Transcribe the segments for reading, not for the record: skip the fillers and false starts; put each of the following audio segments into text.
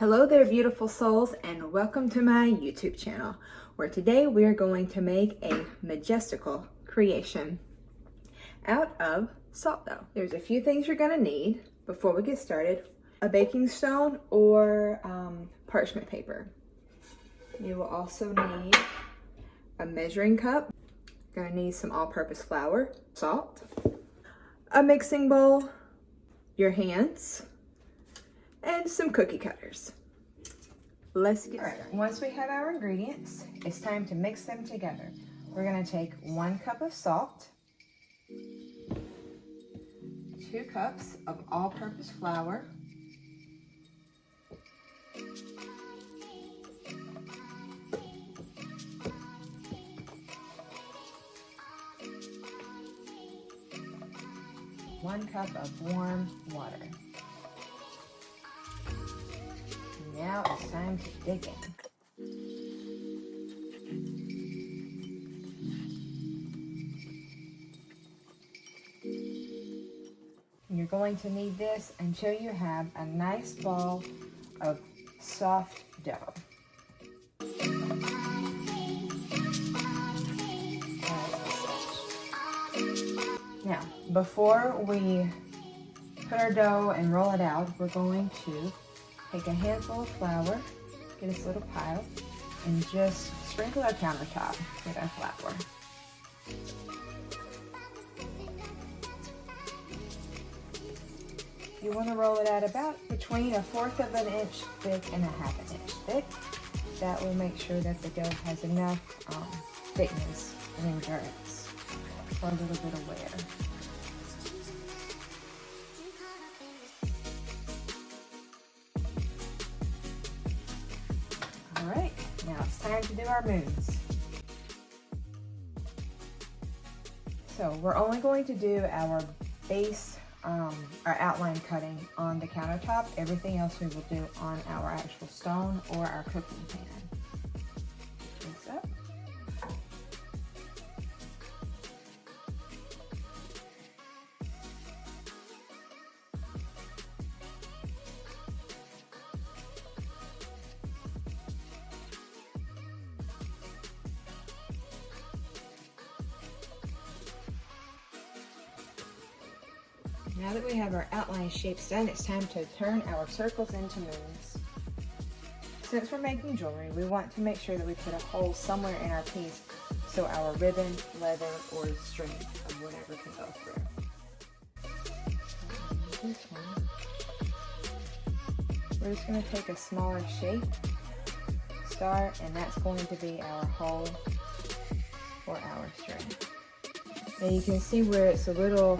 Hello there, beautiful souls, and welcome to my YouTube channel, where today we are going to make a MyJestical creation out of salt dough. There's a few things you're gonna need before we get started. A baking stone or parchment paper. You will also need a measuring cup. You're gonna need some all-purpose flour, salt, a mixing bowl, your hands, and some cookie cutters. Let's get started. Once we have our ingredients, it's time to mix them together. We're gonna take 1 cup of salt, 2 cups of all-purpose flour, 1 cup of warm water. Now it's time to dig in. You're going to need this until you have a nice ball of soft dough. Now, before we put our dough and roll it out, we're going to take a handful of flour, get this little pile, and just sprinkle our countertop with our flour. You want to roll it out about between 1/4 of an inch thick and 1/2 inch thick. That will make sure that the dough has enough thickness and endurance for a little bit of wear. Alright, now it's time to do our moons. So we're only going to do our base, our outline cutting on the countertop. Everything else we will do on our actual stone or our cooking pan. This up. Now that we have our outline shapes done, it's time to turn our circles into moons. Since we're making jewelry, we want to make sure that we put a hole somewhere in our piece so our ribbon, leather, or string of whatever can go through. This one. We're just going to take a smaller shape, star, and that's going to be our hole for our string. Now you can see where it's a little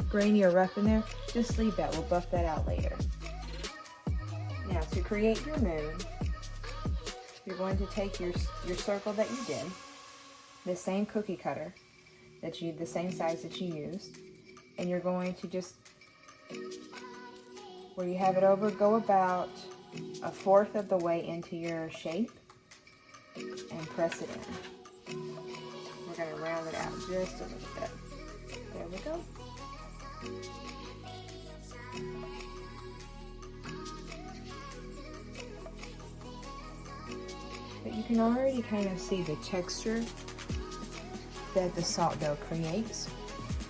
grainy or rough in there, just leave that. We'll buff that out later. Now to create your moon, you're going to take your circle that you did, the same cookie cutter the same size that you used, and you're going to just, where you have it over, go about 1/4 of the way into your shape and press it in. We're going to round it out just a little bit. There we go. But you can already kind of see the texture that the salt dough creates.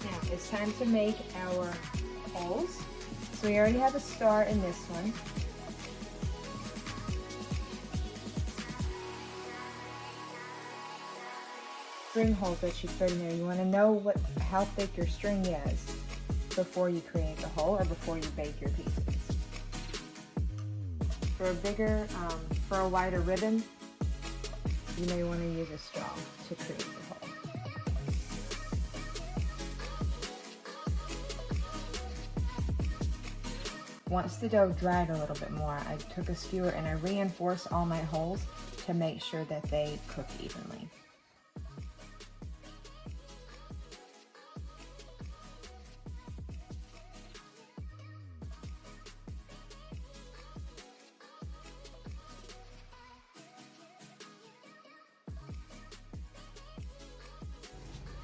Now it's time to make our holes. So we already have a star in this one. String holes that you put in there. You want to know how thick your string is before you create the hole or before you bake your pieces. For a bigger, for a wider ribbon, you may want to use a straw to create the hole. Once the dough dried a little bit more, I took a skewer and I reinforced all my holes to make sure that they cook evenly.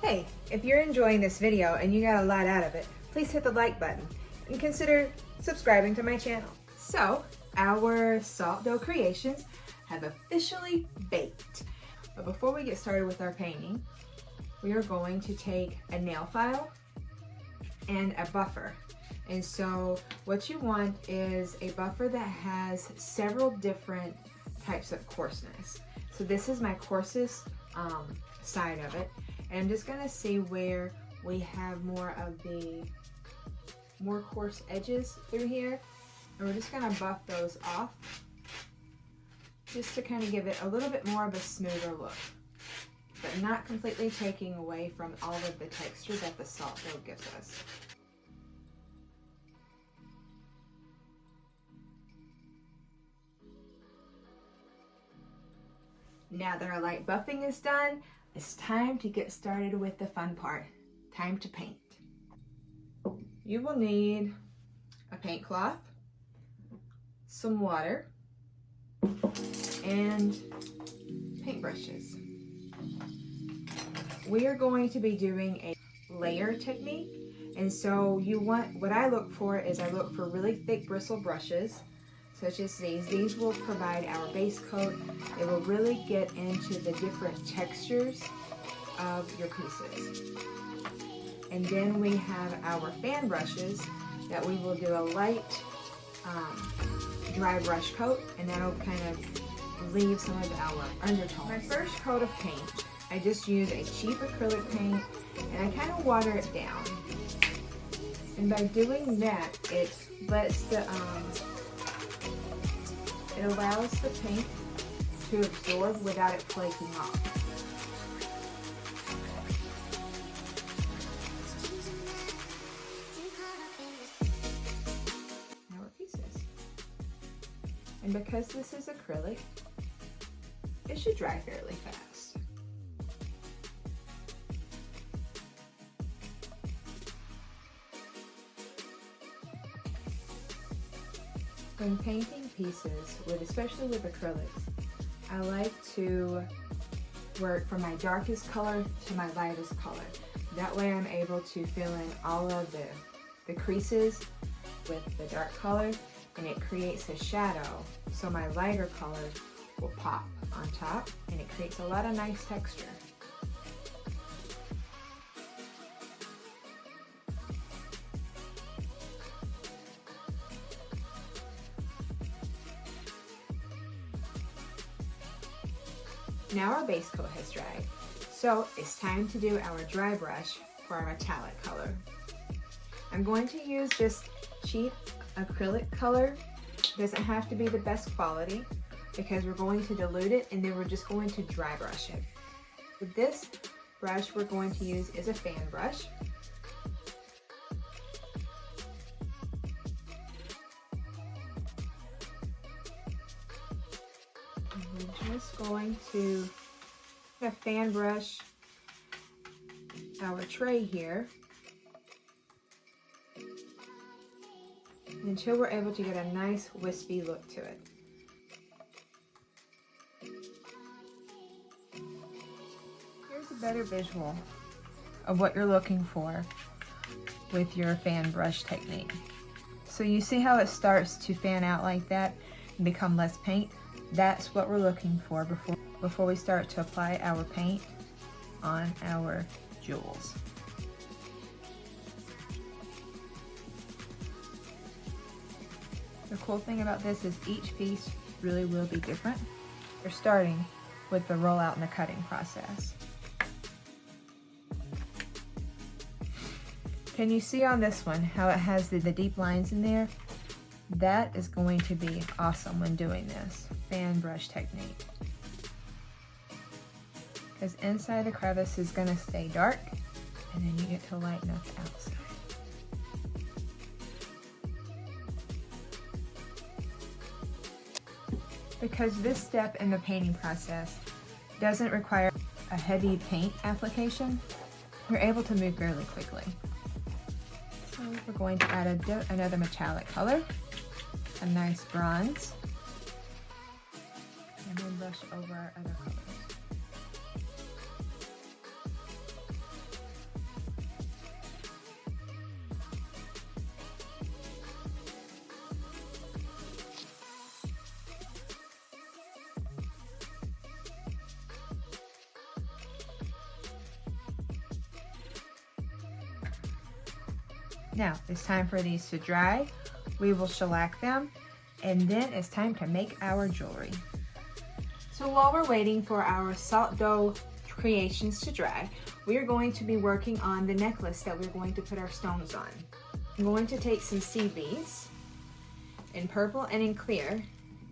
Hey, if you're enjoying this video and you got a lot out of it, please hit the like button and consider subscribing to my channel. So, Our salt dough creations have officially baked. But before we get started with our painting, we are going to take a nail file and a buffer. And so what you want is a buffer that has several different types of coarseness. So this is my coarsest side of it. And I'm just gonna see where we have more of the more coarse edges through here. And we're just gonna buff those off just to kind of give it a little bit more of a smoother look, but not completely taking away from all of the texture that the salt dough gives us. Now that our light buffing is done, it's time to get started with the fun part. Time to paint. You will need a paint cloth, some water, and paintbrushes. We are going to be doing a layer technique, and so what I look for is I look for really thick bristle brushes, such as these. These will provide our base coat. It will really get into the different textures of your pieces. And then we have our fan brushes that we will do a light dry brush coat, and that'll kind of leave some of our undertones. My first coat of paint, I just use a cheap acrylic paint, and I kind of water it down. And by doing that, it lets the it allows the paint to absorb without it flaking off. Our pieces. And because this is acrylic, it should dry fairly fast. When painting pieces, especially with acrylics, I like to work from my darkest color to my lightest color. That way I'm able to fill in all of the creases with the dark color, and it creates a shadow, so my lighter color will pop on top, and it creates a lot of nice texture. Now our base coat has dried, so it's time to do our dry brush for our metallic color. I'm going to use just cheap acrylic color. It doesn't have to be the best quality because we're going to dilute it and then we're just going to dry brush it. With this brush we're going to use is a fan brush. We're just going to fan brush our tray here until we're able to get a nice wispy look to it. Here's a better visual of what you're looking for with your fan brush technique. So you see how it starts to fan out like that and become less paint? That's what we're looking for before we start to apply our paint on our jewels. The cool thing about this is each piece really will be different. We're starting with the rollout and the cutting process. Can you see on this one how it has the deep lines in there? That is going to be awesome when doing this fan brush technique, because inside the crevice is going to stay dark, and then you get to lighten up the outside. Because this step in the painting process doesn't require a heavy paint application, you're able to move fairly quickly. So we're going to add another metallic color, a nice bronze, and then brush over our other colors. Now it's time for these to dry. We will shellac them, and then it's time to make our jewelry. So while we're waiting for our salt dough creations to dry, we are going to be working on the necklace that we're going to put our stones on. I'm going to take some seed beads in purple and in clear,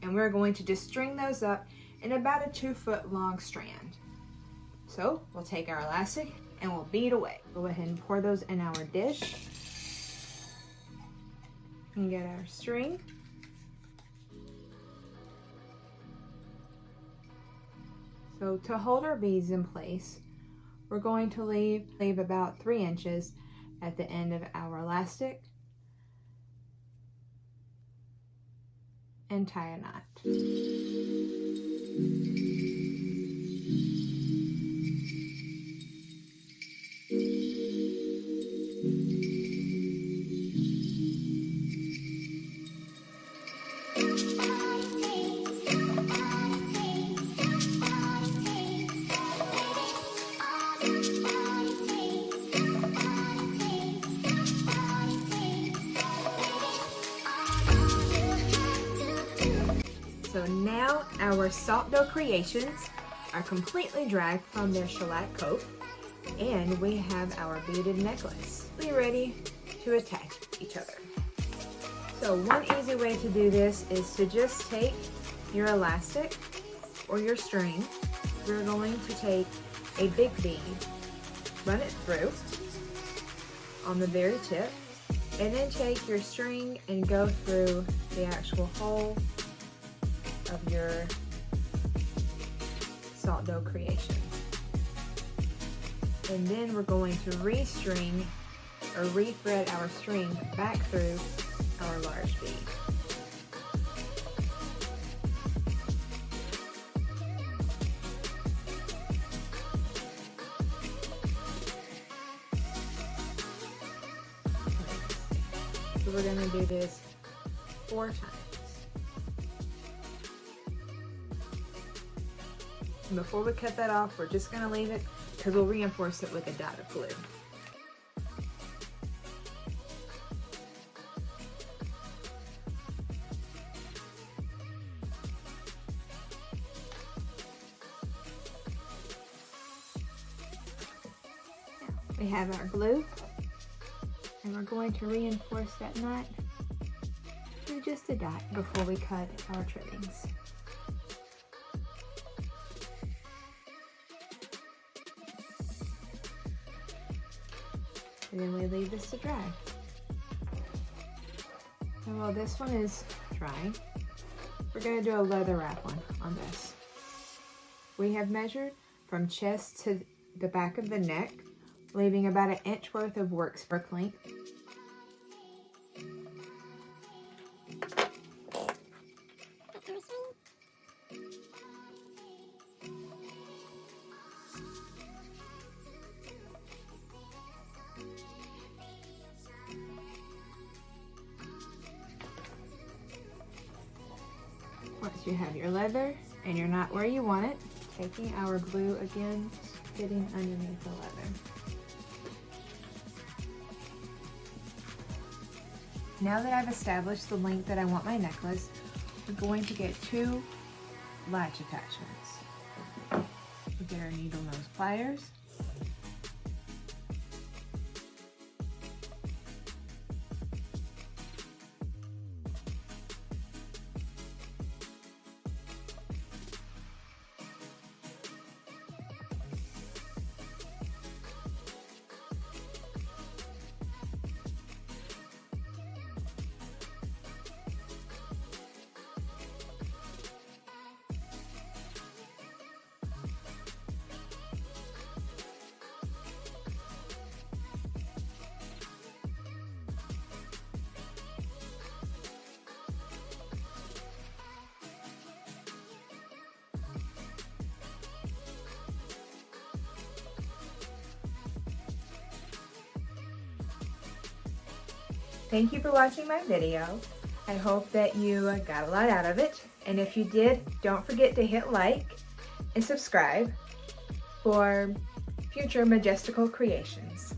and we're going to just string those up in about a 2-foot long strand. So we'll take our elastic and we'll bead away. Go ahead and pour those in our dish and get our string. So to hold our beads in place, we're going to leave about 3 inches at the end of our elastic and tie a knot. So now our salt dough creations are completely dry from their shellac coat, and we have our beaded necklace. We're ready to attach each other. So one easy way to do this is to just take your elastic or your string. We're going to take a big bead, run it through on the very tip, and then take your string and go through the actual hole of your salt dough creation. And then we're going to restring or rethread our string back through our large bead. So we're going to do this 4 times. And before we cut that off, we're just going to leave it because we'll reinforce it with a dot of glue. Now, we have our glue, and we're going to reinforce that knot with just a dot before we cut our trimmings. And then we leave this to dry. And while this one is drying, we're going to do a leather wrap on this. We have measured from chest to the back of the neck, leaving about 1 inch worth of work length. Once you have your leather and you're not where you want it, taking our glue again, getting underneath the leather. Now that I've established the length that I want my necklace, we're going to get 2 latch attachments. We get our needle nose pliers. Thank you for watching my video. I hope that you got a lot out of it. And if you did, don't forget to hit like and subscribe for future MyJestical Creations.